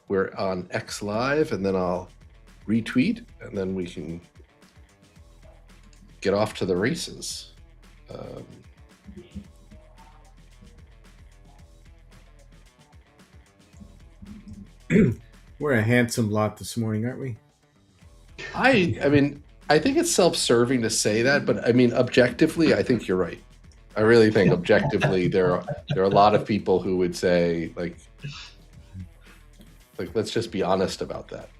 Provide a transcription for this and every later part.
we're on X Live, and then I'll retweet, and then we can get off to the races. We're a handsome lot this morning, aren't we? I mean, I think it's self-serving to say that, but I mean, objectively, I think you're right. I really think objectively there are a lot of people who would say like let's just be honest about that.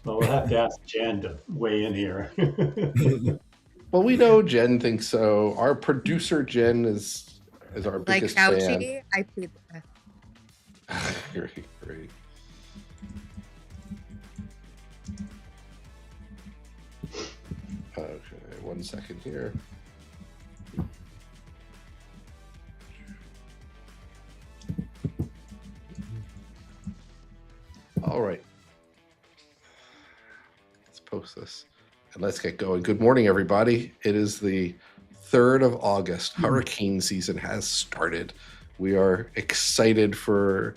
Well, we'll have to ask Jen to weigh in here. Well, we know Jen thinks so. Our producer Jen is our Like biggest fan. Fauci, I plead the fifth. Great, great. Okay, 1 second here. All right. Let's post this and let's get going. Good morning, everybody. It is the 3rd of August. Hurricane season has started. We are excited for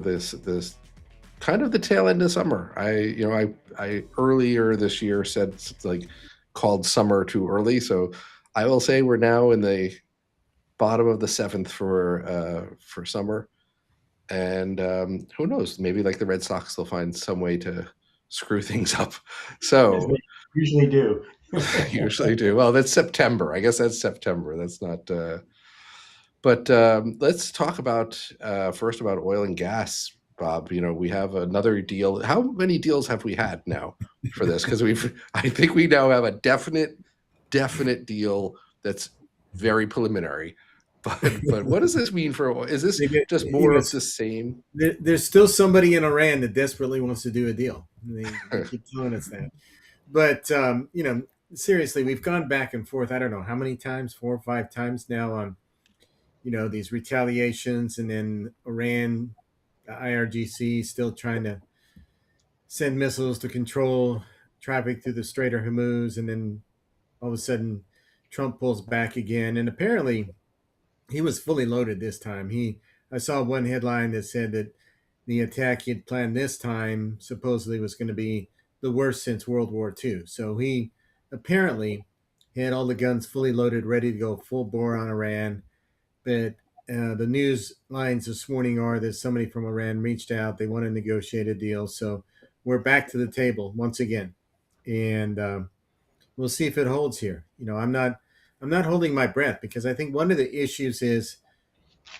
this kind of the tail end of summer. I earlier this year said like called summer too early, so I will say we're now in the bottom of the 7th for summer, and who knows? Maybe like the Red Sox, they'll find some way to screw things up. So They usually do. usually do. Well, that's September. I guess that's September. That's not. But let's talk about first about oil and gas, Bob. You know, we have another deal. How many deals have we had now for this? Because I think we now have a definite deal that's very preliminary. But what does this mean for? Is this just more of the same? There's still somebody in Iran that desperately wants to do a deal. They keep telling us that. But seriously, we've gone back and forth. I don't know how many times, 4 or 5 times now on these retaliations, and then Iran, the IRGC, still trying to send missiles to control traffic through the Strait of Hormuz, and then all of a sudden Trump pulls back again, and apparently he was fully loaded this time. I saw one headline that said that the attack he had planned this time supposedly was going to be the worst since World War II. So he apparently had all the guns fully loaded, ready to go full bore on Iran. But the news lines this morning are that somebody from Iran reached out. They want to negotiate a deal. So we're back to the table once again, and we'll see if it holds here. I'm not holding my breath, because I think one of the issues is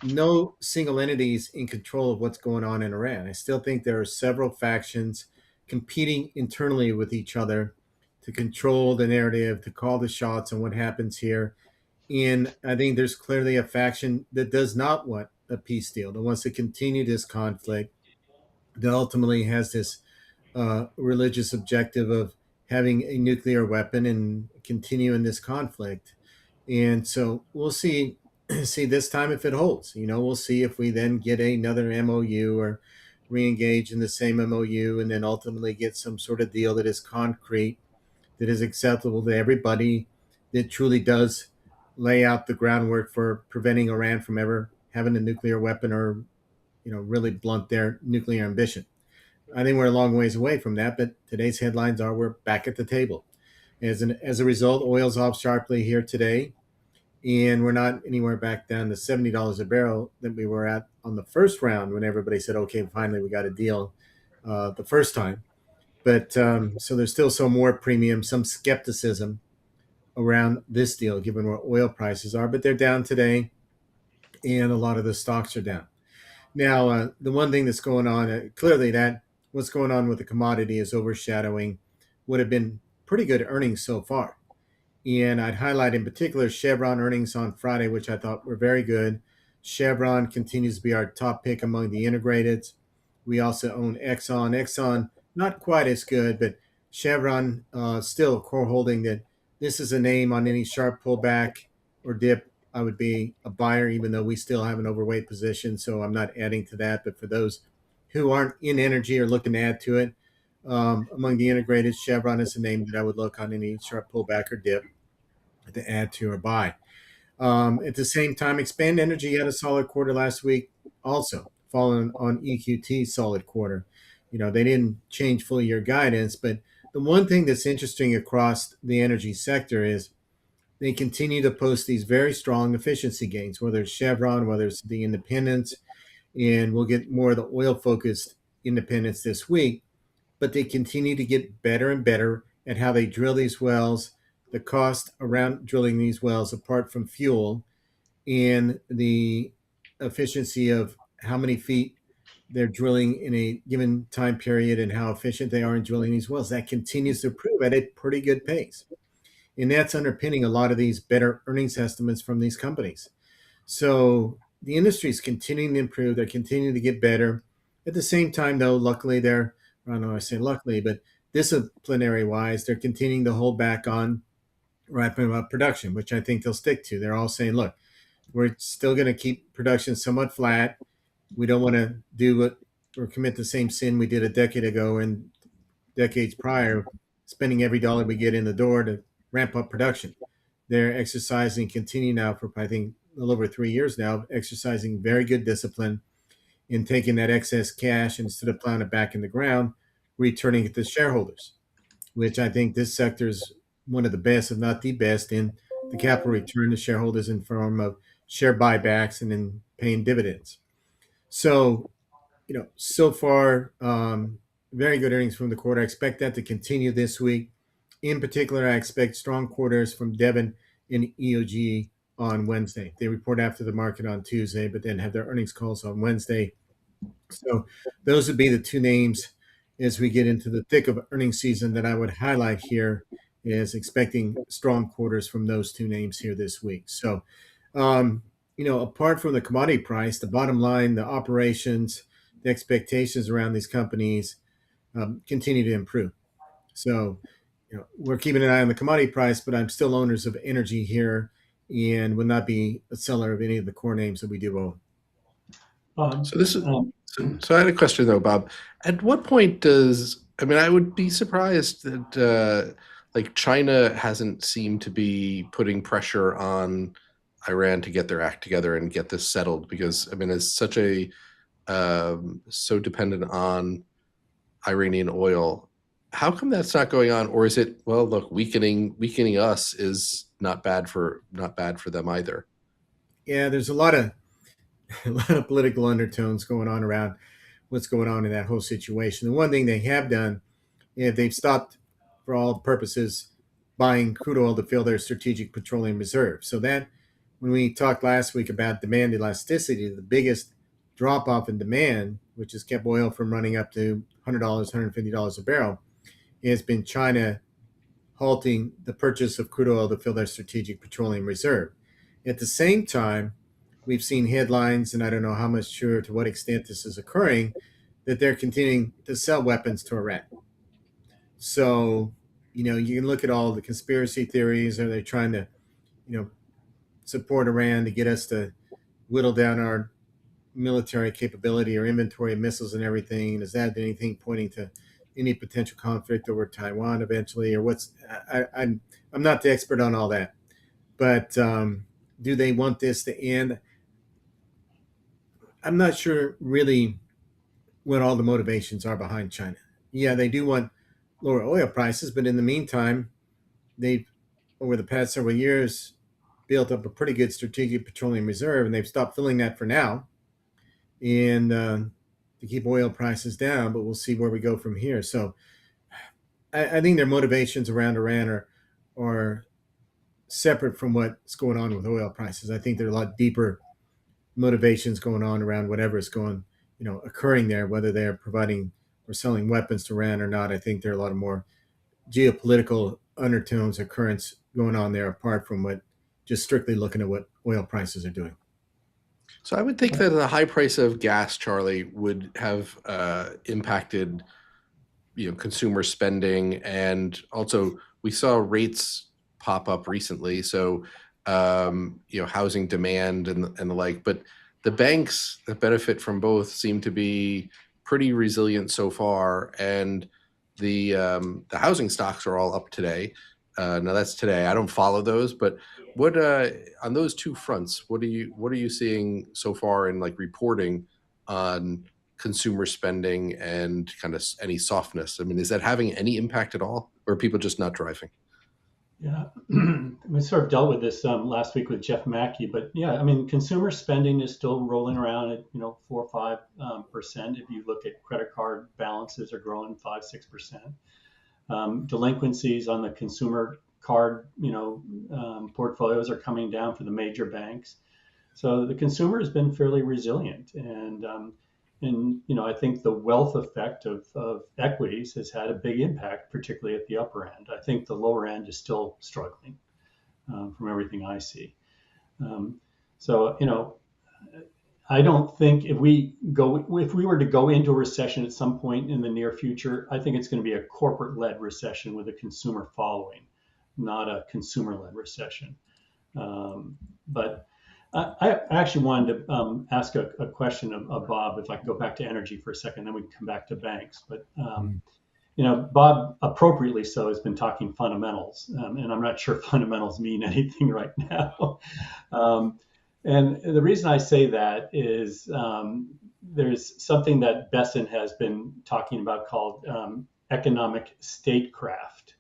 no single entities in control of what's going on in Iran. I still think there are several factions competing internally with each other to control the narrative, to call the shots on what happens here. And I think there's clearly a faction that does not want a peace deal, that wants to continue this conflict, that ultimately has this religious objective of having a nuclear weapon and continuing this conflict. And so we'll see this time if it holds. We'll see if we then get another MOU or re-engage in the same MOU, and then ultimately get some sort of deal that is concrete, that is acceptable to everybody, that truly does lay out the groundwork for preventing Iran from ever having a nuclear weapon, or really blunt their nuclear ambition. I think we're a long ways away from that, but today's headlines are we're back at the table. As a result, oil's off sharply here today, and we're not anywhere back down to $70 a barrel that we were at on the first round, when everybody said, okay, finally we got a deal the first time. But so there's still some more premium, some skepticism around this deal, given where oil prices are, but they're down today, and a lot of the stocks are down. Now, the one thing that's going on, clearly that what's going on with the commodity is overshadowing what have been pretty good earnings so far. And I'd highlight in particular Chevron earnings on Friday, which I thought were very good. Chevron continues to be our top pick among the integrateds. We also own Exxon. Exxon, not quite as good, but Chevron still a core holding that this is a name on any sharp pullback or dip. I would be a buyer, even though we still have an overweight position. So I'm not adding to that. But for those who aren't in energy or looking to add to it, among the integrated, Chevron is a name that I would look on any sharp pullback or dip to add to or buy. At the same time, Expand Energy had a solid quarter last week also. following on EQT solid quarter. They didn't change full year guidance, but the one thing that's interesting across the energy sector is they continue to post these very strong efficiency gains, whether it's Chevron, whether it's the independents, and we'll get more of the oil focused independents this week. But they continue to get better and better at how they drill these wells, the cost around drilling these wells, apart from fuel, and the efficiency of how many feet they're drilling in a given time period and how efficient they are in drilling these wells. That continues to improve at a pretty good pace. And that's underpinning a lot of these better earnings estimates from these companies. So the industry is continuing to improve. They're continuing to get better. At the same time, though, luckily, I don't know, I say luckily, but disciplinary wise, they're continuing to hold back on ramping up production, which I think they'll stick to. They're all saying, look, we're still going to keep production somewhat flat. We don't want to do what or commit the same sin we did a decade ago and decades prior, spending every dollar we get in the door to ramp up production. They're exercising, continue now for I think a little over 3 years now, exercising very good discipline in taking that excess cash, instead of plowing it back in the ground, returning it to shareholders, which I think this sector is one of the best, if not the best, in the capital return to shareholders in form of share buybacks and then paying dividends. So, so far, very good earnings from the quarter. I expect that to continue this week. In particular, I expect strong quarters from Devon and EOG on Wednesday. They report after the market on Tuesday, but then have their earnings calls on Wednesday. So those would be the two names as we get into the thick of earnings season that I would highlight here, is expecting strong quarters from those two names here this week. So, apart from the commodity price, the bottom line, the operations, the expectations around these companies continue to improve. So, we're keeping an eye on the commodity price, but I'm still owners of energy here and would not be a seller of any of the core names that we do own. So this is so I had a question though, Bob. At what point I would be surprised that like China hasn't seemed to be putting pressure on Iran to get their act together and get this settled, because it's such a so dependent on Iranian oil. How come that's not going on? Or is it, well, look, weakening us is not bad for them either? Yeah, there's a lot of political undertones going on around what's going on in that whole situation. The one thing they have done is they've stopped, for all purposes, buying crude oil to fill their strategic petroleum reserve. So that, when we talked last week about demand elasticity, the biggest drop off in demand, which has kept oil from running up to $100, $150 a barrel, has been China halting the purchase of crude oil to fill their strategic petroleum reserve. At the same time, we've seen headlines, and I don't know how much sure to what extent this is occurring, that they're continuing to sell weapons to Iran. So, you can look at all the conspiracy theories. Are they trying to, support Iran to get us to whittle down our military capability or inventory of missiles and everything? Is that anything pointing to any potential conflict over Taiwan eventually, or what's? I'm not the expert on all that, but do they want this to end? I'm not sure really what all the motivations are behind China. Yeah, they do want lower oil prices, but in the meantime, they've, over the past several years, built up a pretty good strategic petroleum reserve, and they've stopped filling that for now, and to keep oil prices down. But we'll see where we go from here. So I think their motivations around Iran are separate from what's going on with oil prices. I think there are a lot deeper motivations going on around whatever is occurring there, whether they're providing or selling weapons to Iran or not. I think there are a lot of more geopolitical undertones or currents going on there, apart from what just strictly looking at what oil prices are doing. So I would think that the high price of gas, Charlie, would have impacted consumer spending, and also we saw rates pop up recently. So housing demand and the like. But the banks that benefit from both seem to be pretty resilient so far, and the housing stocks are all up today. Now that's today. I don't follow those, but what on those two fronts? What are you seeing so far in like reporting on consumer spending and kind of any softness? I mean, is that having any impact at all, or are people just not driving? Yeah, we sort of dealt with this last week with Jeff Mackey, but yeah, I mean, consumer spending is still rolling around at 4 or 5%. If you look at credit card balances are growing 5-6%. Delinquencies on the consumer card portfolios are coming down for the major banks. So the consumer has been fairly resilient, and I think the wealth effect of equities has had a big impact, particularly at the upper end. I think the lower end is still struggling from everything I see. So I don't think if we were to go into a recession at some point in the near future, I think it's going to be a corporate-led recession with a consumer following, not a consumer-led recession. But I actually wanted to ask a question of Bob, if I could go back to energy for a second, then we can come back to banks. But Bob, appropriately so, has been talking fundamentals, and I'm not sure fundamentals mean anything right now. And the reason I say that is there's something that Besson has been talking about called economic statecraft.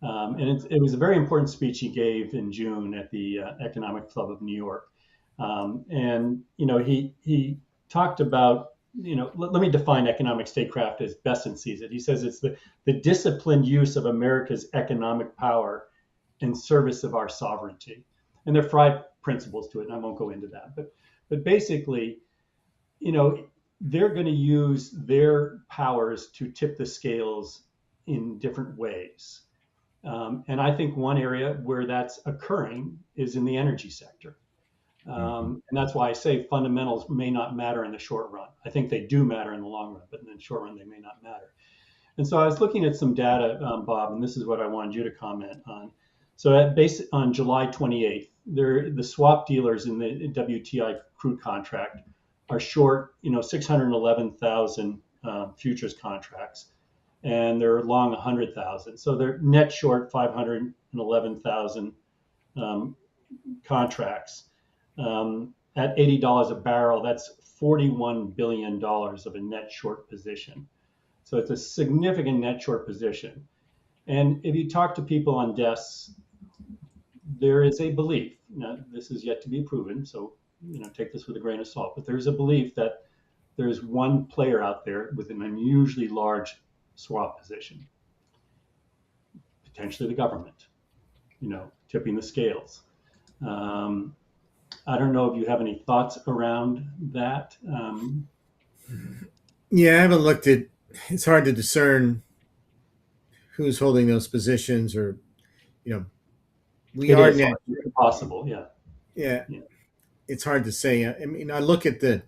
And it was a very important speech he gave in June at the Economic Club of New York. And he talked about, let me define economic statecraft as Besson sees it. He says it's the disciplined use of America's economic power in service of our sovereignty. And there are 5 principles to it, and I won't go into that. But basically, they're going to use their powers to tip the scales in different ways. And I think one area where that's occurring is in the energy sector. And that's why I say fundamentals may not matter in the short run. I think they do matter in the long run, but in the short run, they may not matter. And so I was looking at some data, Bob, and this is what I wanted you to comment on. So on July 28th, the swap dealers in the WTI crude contract are short, 611,000 futures contracts, and they're long 100,000. So they're net short 511,000 contracts. At $80 a barrel, that's $41 billion of a net short position. So it's a significant net short position. And if you talk to people on desks, there is a belief, now this is yet to be proven, so take this with a grain of salt, but there's a belief that there's one player out there with an unusually large swap position, potentially the government, tipping the scales. I don't know if you have any thoughts around that. Yeah, I haven't looked at. It's hard to discern who's holding those positions, or we It are is net. possible, yeah. Yeah, it's hard to say. I mean, I look at the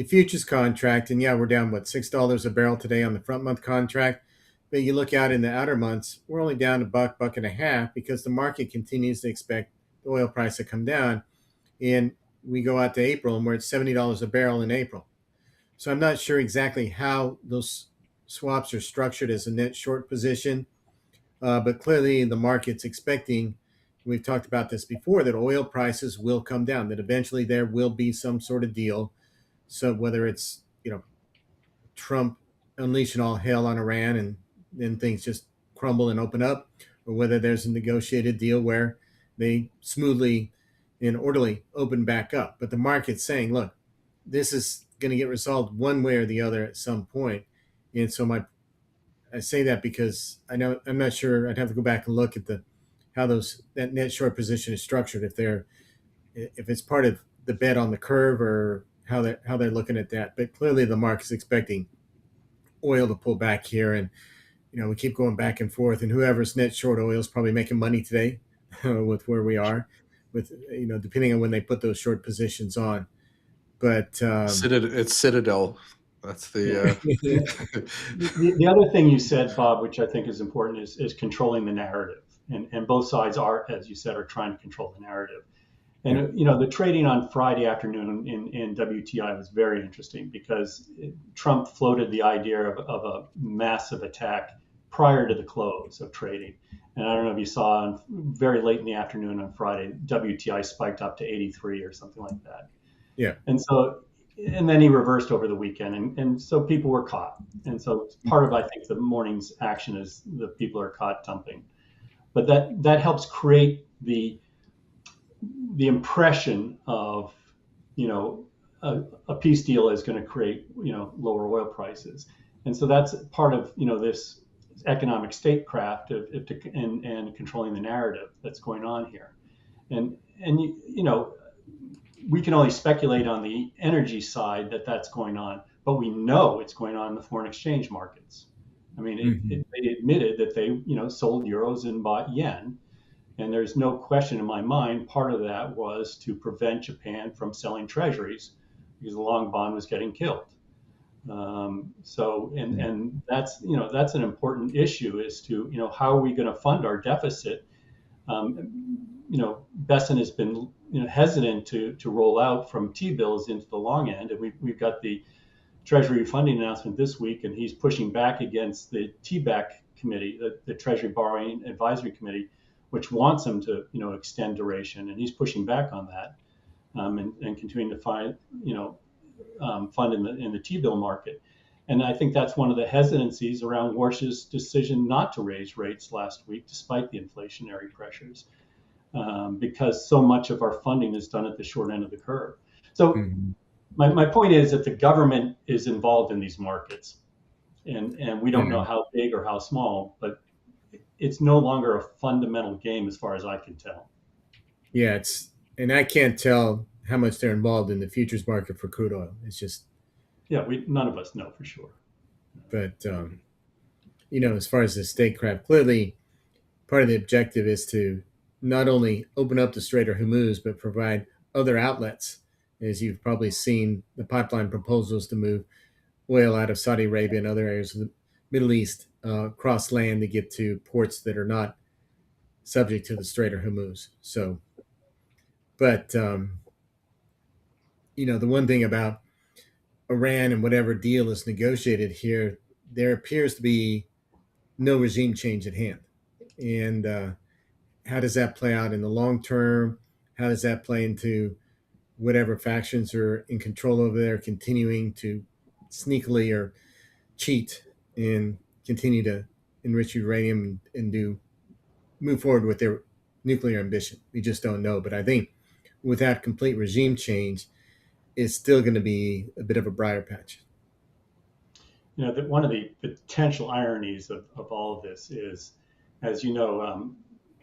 futures contract, and we're down $6 a barrel today on the front month contract. But you look out in the outer months, we're only down $1.50 because the market continues to expect the oil price to come down. And we go out to April, and we're at $70 a barrel in April. So I'm not sure exactly how those swaps are structured as a net short position. But clearly the market's expecting, we've talked about this before, that oil prices will come down, that eventually there will be some sort of deal. So whether it's, Trump unleashing all hell on Iran and then things just crumble and open up, or whether there's a negotiated deal where they smoothly and orderly open back up. But the market's saying, look, this is going to get resolved one way or the other at some point. And so I say that because I'm not sure. I'd have to go back and look at how that net short position is structured, if it's part of the bet on the curve, or how they're looking at that. But clearly the market's expecting oil to pull back here, and we keep going back and forth, and whoever's net short oil is probably making money today with where we are, with depending on when they put those short positions on. But It's Citadel. That's the. The other thing you said, Bob, which I think is important, is controlling the narrative, and both sides are, as you said, are trying to control the narrative. And the trading on Friday afternoon in WTI was very interesting because Trump floated the idea of a massive attack prior to the close of trading. And I don't know if you saw, very late in the afternoon on Friday, WTI spiked up to 83 or something like that. Yeah. And so and then he reversed over the weekend, and so people were caught. And so part of, I think, the morning's action is the people are caught dumping. But that helps create the impression of, you know, a peace deal is going to create, you know, lower oil prices. And so that's part of, you know, this economic statecraft and controlling the narrative that's going on here. And you know, we can only speculate on the energy side that that's going on, but we know it's going on in the foreign exchange markets. I mean, they admitted that they, you know, sold euros and bought yen, and there's no question in my mind, part of that was to prevent Japan from selling treasuries because the long bond was getting killed. And that's, you know, that's an important issue, is to, you know, how are we going to fund our deficit? You know, Besson has been, you know, hesitant to roll out from T-bills into the long end. And we've got the Treasury funding announcement this week, and he's pushing back against the TBAC committee, the Treasury Borrowing Advisory Committee, which wants him to, you know, extend duration, and he's pushing back on that, and continuing to find, you know, fund in the T-bill market. And I think that's one of the hesitancies around Warsh's decision not to raise rates last week, despite the inflationary pressures, because so much of our funding is done at the short end of the curve. So my point is that the government is involved in these markets, and we don't know how big or how small, but it's no longer a fundamental game as far as I can tell. Yeah, and I can't tell how much they're involved in the futures market for crude oil. It's just, yeah, none of us know for sure. But you know, as far as the statecraft, clearly part of the objective is to not only open up the Strait of Hormuz, but provide other outlets. As you've probably seen, the pipeline proposals to move oil out of Saudi Arabia and other areas of the Middle East cross land to get to ports that are not subject to the Strait of Hormuz. So, but you know, the one thing about Iran and whatever deal is negotiated here, there appears to be no regime change at hand. And how does that play out in the long term? How does that play into whatever factions are in control over there continuing to sneakily or cheat and continue to enrich uranium and move forward with their nuclear ambition? We just don't know. But I think without complete regime change, it's still going to be a bit of a briar patch. You know, one of the potential ironies of all of this is, as you know,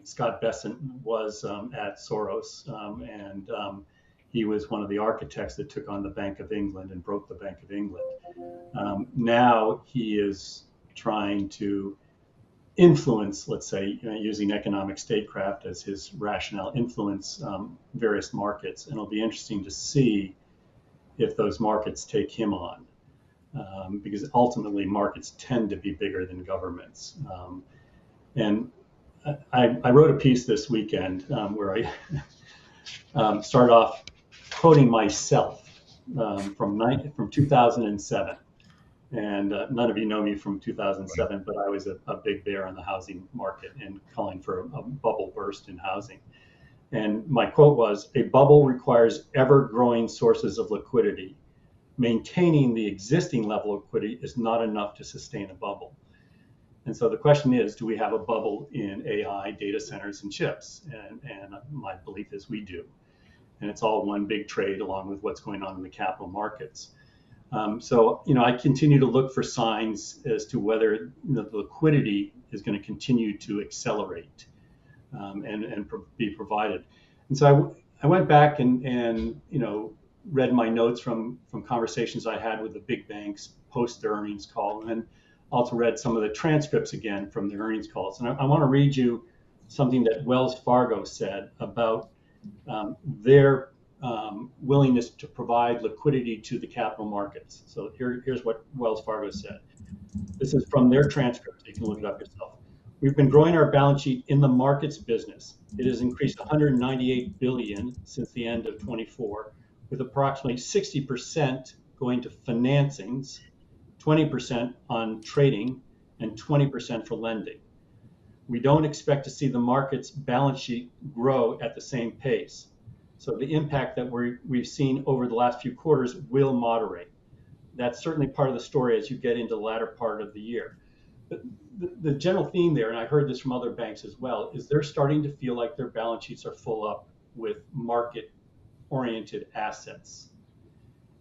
Scott Bessent was at Soros, and he was one of the architects that took on the Bank of England and broke the Bank of England. Now he is trying to influence, let's say, you know, using economic statecraft as his rationale, influence various markets. And it'll be interesting to see if those markets take him on, because ultimately markets tend to be bigger than governments. And I wrote a piece this weekend where I started off quoting myself from 2007. And none of you know me from 2007, but I was a big bear on the housing market and calling for a bubble burst in housing. And my quote was, "A bubble requires ever-growing sources of liquidity. Maintaining the existing level of liquidity is not enough to sustain a bubble." And so the question is, do we have a bubble in AI, data centers, and chips? And my belief is we do. And it's all one big trade along with what's going on in the capital markets. So, you know, I continue to look for signs as to whether the liquidity is going to continue to accelerate and be provided. And so I went back and you know, read my notes from conversations I had with the big banks post their earnings call, and then also read some of the transcripts again from the earnings calls. And I want to read you something that Wells Fargo said about their willingness to provide liquidity to the capital markets. So here's what Wells Fargo said. This is from their transcript. You can look it up yourself. "We've been growing our balance sheet in the markets business. It has increased 198 billion since the end of 24, with approximately 60% going to financings, 20% on trading, and 20% for lending. We don't expect to see the market's balance sheet grow at the same pace. So the impact that we've seen over the last few quarters will moderate. That's certainly part of the story as you get into the latter part of the year. But the general theme there, and I heard this from other banks as well, is they're starting to feel like their balance sheets are full up with market-oriented assets.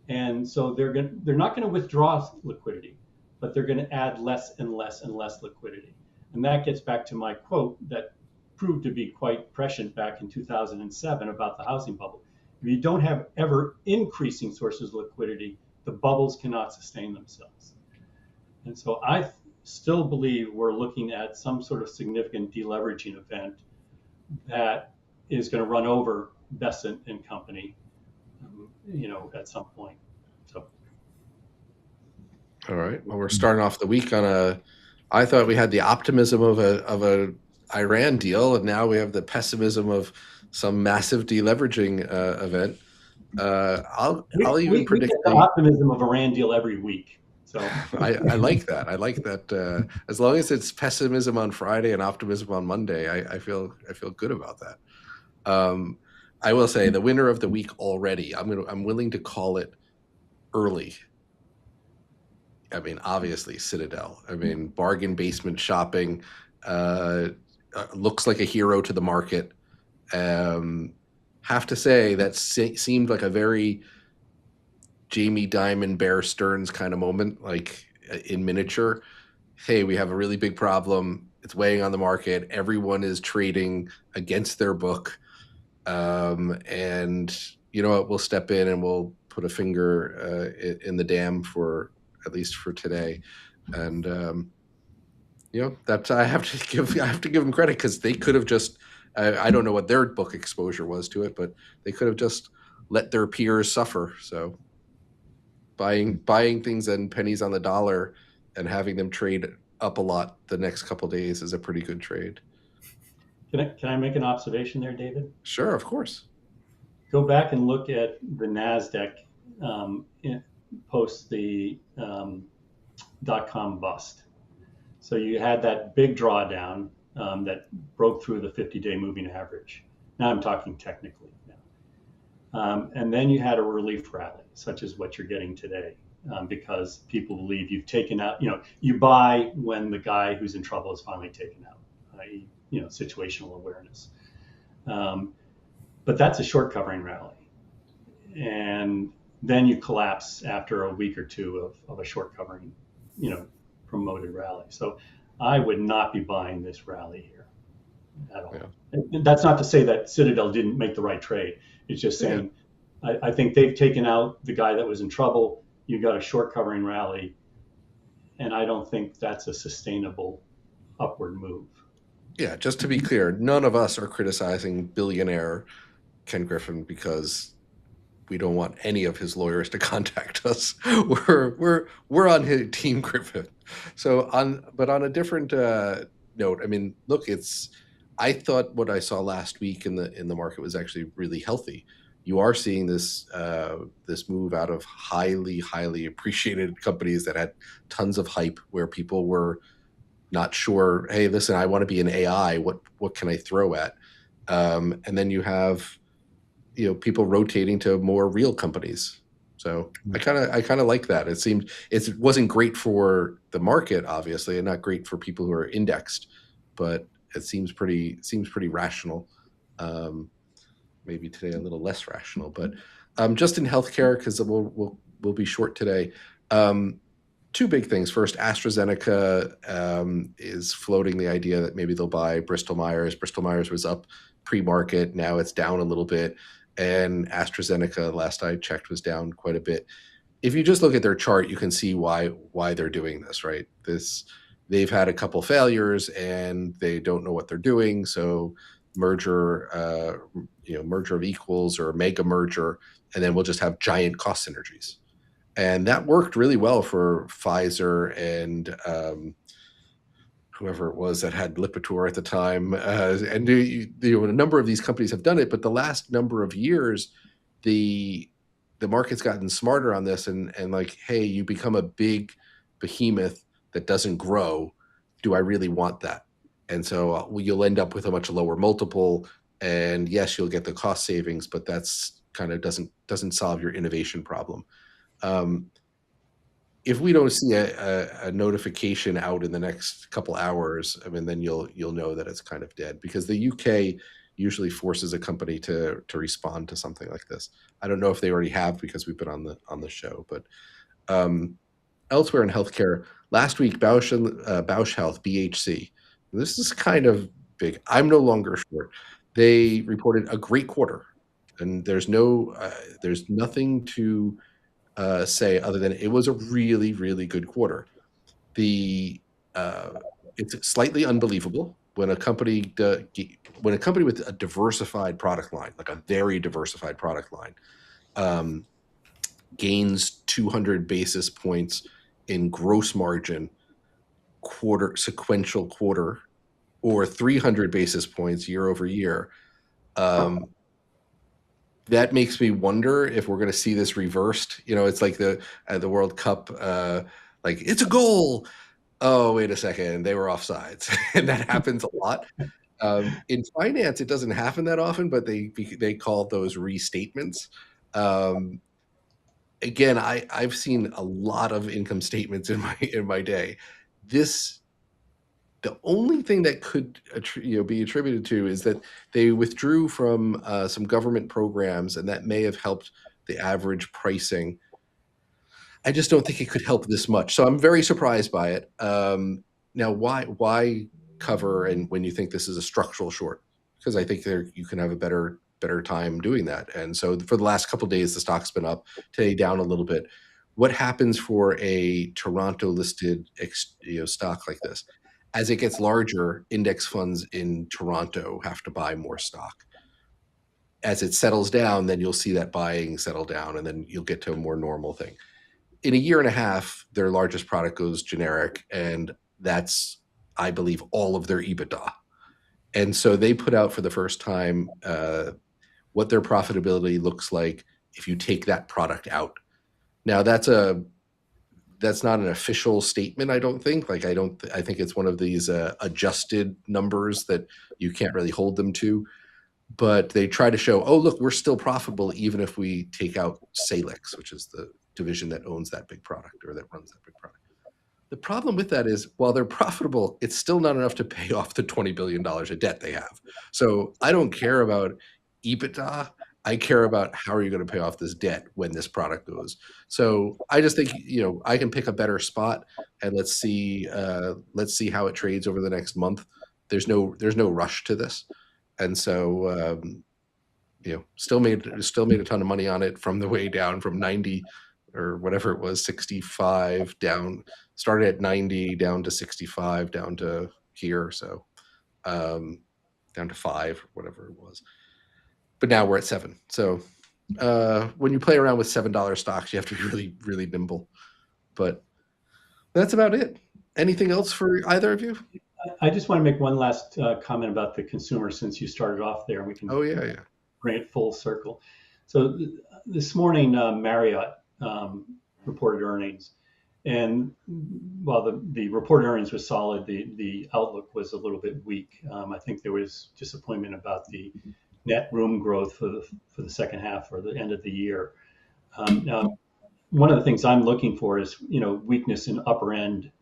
And so they're not going to withdraw liquidity, but they're going to add less and less and less liquidity. And that gets back to my quote that proved to be quite prescient back in 2007 about the housing bubble. If you don't have ever increasing sources of liquidity, the bubbles cannot sustain themselves. And so I still believe we're looking at some sort of significant deleveraging event that is going to run over Besant and company, at some point. So. All right. Well, we're starting off the week on I thought we had the optimism of a Iran deal, and now we have the pessimism of some massive deleveraging event. I'll even predict we get the optimism of Iran deal every week. So I like that. I like that. As long as it's pessimism on Friday and optimism on Monday, I feel good about that. I will say the winner of the week already. I'm willing to call it early. I mean, obviously Citadel. I mean, bargain basement shopping looks like a hero to the market. Have to say that seemed like a very Jamie Dimon, Bear Stearns kind of moment, like in miniature. Hey, we have a really big problem. It's weighing on the market. Everyone is trading against their book. And you know what? We'll step in and we'll put a finger in the dam for at least for today. And that's I have to give them credit because they could have just I don't know what their book exposure was to it, but they could have just let their peers suffer. So buying things and pennies on the dollar and having them trade up a lot the next couple of days is a pretty good trade. Can I make an observation there, David? Sure, of course. Go back and look at the NASDAQ post the .com bust. So you had that big drawdown that broke through the 50-day moving average. Now I'm talking technically. And then you had a relief rally, such as what you're getting today, because people believe you've taken out, you buy when the guy who's in trouble is finally taken out, i.e., situational awareness. But that's a short covering rally. And then you collapse after a week or two of a short covering, promoted rally. So I would not be buying this rally here at all. Yeah. That's not to say that Citadel didn't make the right trade. It's just saying, I think they've taken out the guy that was in trouble. You got a short covering rally, and I don't think that's a sustainable upward move. Yeah, just to be clear, none of us are criticizing billionaire Ken Griffin because we don't want any of his lawyers to contact us. We're on his team Griffin. So on a different note, I mean, look, I thought what I saw last week in the market was actually really healthy. You are seeing this move out of highly appreciated companies that had tons of hype, where people were not sure. Hey, listen, I want to be an AI. What can I throw at? And then you have people rotating to more real companies. So I kind of like that. It wasn't great for the market, obviously, and not great for people who are indexed, but it seems pretty rational. Maybe today a little less rational, but just in healthcare, because we'll be short today. Two big things. First, AstraZeneca is floating the idea that maybe they'll buy Bristol Myers. Bristol Myers was up pre-market. Now it's down a little bit. And AstraZeneca, last I checked, was down quite a bit. If you just look at their chart, you can see why they're doing this, right? They've had a couple failures and they don't know what they're doing. So merger of equals or mega merger, and then we'll just have giant cost synergies. And that worked really well for Pfizer and whoever it was that had Lipitor at the time. And a number of these companies have done it, but the last number of years, the market's gotten smarter on this and like, hey, you become a big behemoth that doesn't grow. Do I really want that? And so you'll end up with a much lower multiple, and yes, you'll get the cost savings, but that's kind of doesn't solve your innovation problem. Um, if we don't see a notification out in the next couple hours, I mean, then you'll know that it's kind of dead, because the UK usually forces a company to respond to something like this. I don't know if they already have, because we've been on the show, but um, elsewhere in healthcare, last week, Bausch Health, BHC. This is kind of big. I'm no longer short. They reported a great quarter, and there's nothing to say other than it was a really, really good quarter. The It's slightly unbelievable when when a company with a diversified product line, like a very diversified product line, um, gains 200 basis points in gross margin sequential quarter, or 300 basis points year over year. Um, that makes me wonder if we're going to see this reversed. It's like the World Cup, like it's a goal. Oh, wait a second, they were offsides, and that happens a lot. In finance, it doesn't happen that often, but they call those restatements. Um, Again, I've seen a lot of income statements in my day. This The only thing that could be attributed to is that they withdrew from some government programs, and that may have helped the average pricing. I just don't think it could help this much. So I'm very surprised by it. Now, why cover, and when you think this is a structural short? Because I think you can have a better time doing that. And so for the last couple of days, the stock's been up, today down a little bit. What happens for a Toronto listed stock like this? As it gets larger, index funds in Toronto have to buy more stock. As it settles down, then you'll see that buying settle down, and then you'll get to a more normal thing. In a year and a half, their largest product goes generic, and that's, I believe, all of their EBITDA. And so they put out for the first time what their profitability looks like if you take that product out. Now, that's not an official statement, I don't think. I think it's one of these adjusted numbers that you can't really hold them to. But they try to show, oh, look, we're still profitable even if we take out Salix, which is the division that owns that big product, or that runs that big product. The problem with that is, while they're profitable, it's still not enough to pay off the $20 billion of debt they have. So I don't care about EBITDA. I care about how are you going to pay off this debt when this product goes. So I just think, I can pick a better spot, and let's see how it trades over the next month. There's no rush to this. And so, still made a ton of money on it from the way down from 90 or whatever it was, 65 down, started at 90 down to 65 down to here. So, down to 5 or whatever it was. But now we're at 7. So, when you play around with $7 stocks, you have to be really, really nimble. But that's about it. Anything else for either of you? I just want to make one last comment about the consumer, since you started off there, and we can bring it full circle. So this morning, Marriott reported earnings, and while the reported earnings was solid, the outlook was a little bit weak. I think there was disappointment about the net room growth for the second half or the end of the year. Now, one of the things I'm looking for is weakness in upper end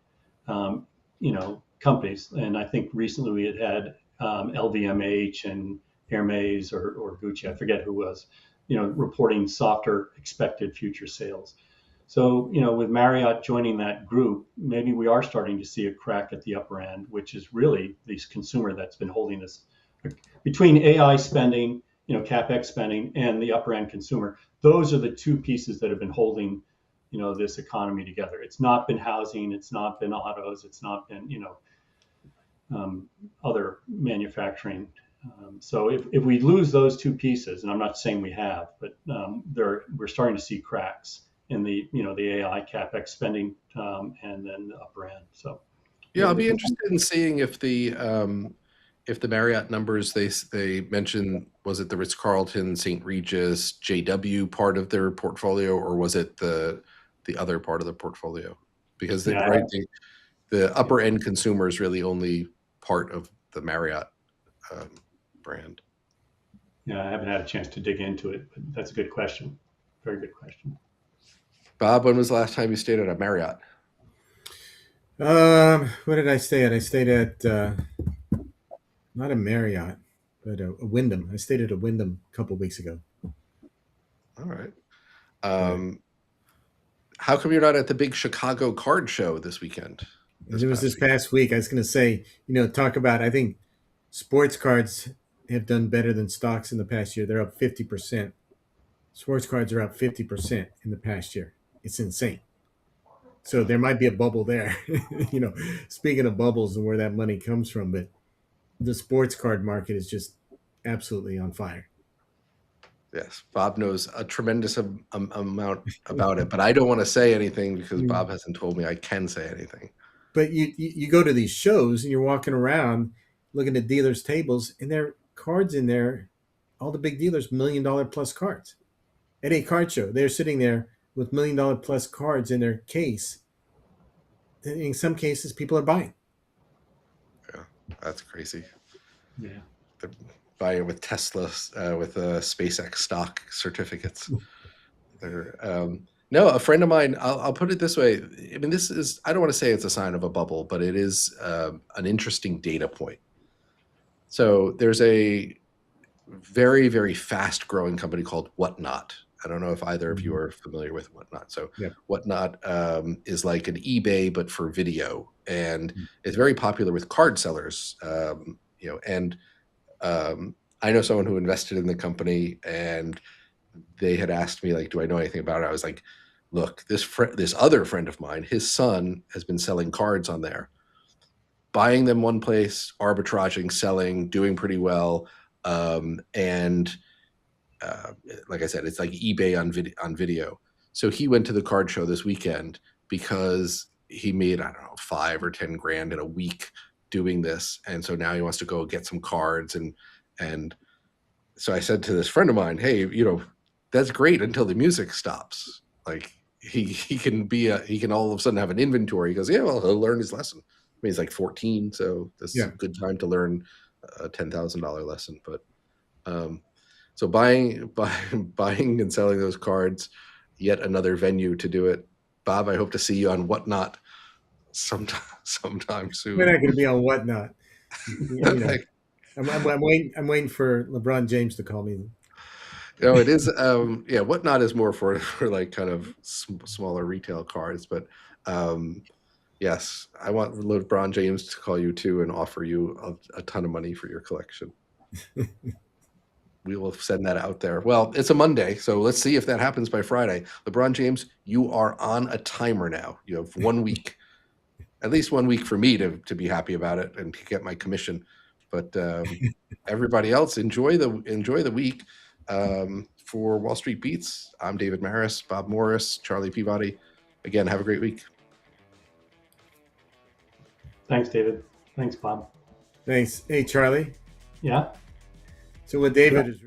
companies, and I think recently we had LVMH and Hermes or Gucci, I forget who was, reporting softer expected future sales. So, with Marriott joining that group, maybe we are starting to see a crack at the upper end, which is really this consumer that's been holding this between AI spending, CapEx spending, and the upper end consumer. Those are the two pieces that have been holding, this economy together. It's not been housing, it's not been autos, it's not been, other manufacturing. So if we lose those two pieces, and I'm not saying we have, but we're starting to see cracks in the AI CapEx spending, and then the upper end. So yeah, I'll be interested in seeing if the Marriott numbers they mentioned, was it the Ritz-Carlton, St. Regis, JW part of their portfolio, or was it the other part of the portfolio? Because the upper end consumer is really only part of the Marriott brand. Yeah, I haven't had a chance to dig into it, but that's a good question. Very good question. Bob, when was the last time you stayed at a Marriott? What did I stay at? I stayed at not a Marriott, but a Wyndham. I stayed at a Wyndham a couple weeks ago. All right. But How come you're not at the big Chicago card show this weekend? it was this past week. I was going to say, talk about. I think sports cards have done better than stocks in the past year. They're up 50%. Sports cards are up 50% in the past year. It's insane. So there might be a bubble there. Speaking of bubbles and where that money comes from, but the sports card market is just absolutely on fire. Yes, Bob knows a tremendous amount about it, but I don't want to say anything because Bob hasn't told me I can say anything. But you go to these shows and you're walking around looking at dealers' tables, and there are cards in there. All the big dealers, $1 million plus cards. At a card show, they're sitting there with $1 million plus cards in their case. In some cases, people are buying. Yeah, that's crazy. Yeah. They're buying it with Tesla, with SpaceX stock certificates. They're no, a friend of mine. I'll put it this way. I mean, this is. I don't want to say it's a sign of a bubble, but it is an interesting data point. So there's a very, very fast growing company called Whatnot. I don't know if either of you are familiar with Whatnot. So Yeah. Whatnot is like an eBay, but for video, and it's very popular with card sellers. And I know someone who invested in the company, and they had asked me, like, do I know anything about it? I was like, look, this other friend of mine, his son has been selling cards on there, buying them one place, arbitraging, selling, doing pretty well. And like I said, it's like eBay on video. So he went to the card show this weekend because he made, I don't know, 5 or 10 grand in a week doing this. And so now he wants to go get some cards. And so I said to this friend of mine, hey, that's great until the music stops. Like he can all of a sudden have an inventory. He goes, yeah, well, he'll learn his lesson. I mean, he's like 14, so this is a good time to learn a $10,000 lesson. But so buying and selling those cards, yet another venue to do it. Bob, I hope to see you on Whatnot sometime soon. We're not going to be on Whatnot. I'm waiting for LeBron James to call me. No, it is. Whatnot is more for like kind of smaller retail cards, but yes, I want LeBron James to call you too and offer you a ton of money for your collection. We will send that out there. Well, it's a Monday, so let's see if that happens by Friday. LeBron James, you are on a timer now. You have 1 week, at least 1 week for me to be happy about it and to get my commission. But everybody else, enjoy the week. For Wall Street Beats, I'm David Maris, Bob Morris, Charlie Peabody. Again, have a great week. Thanks, David. Thanks, Bob. Thanks. Hey, Charlie. Yeah. So what David is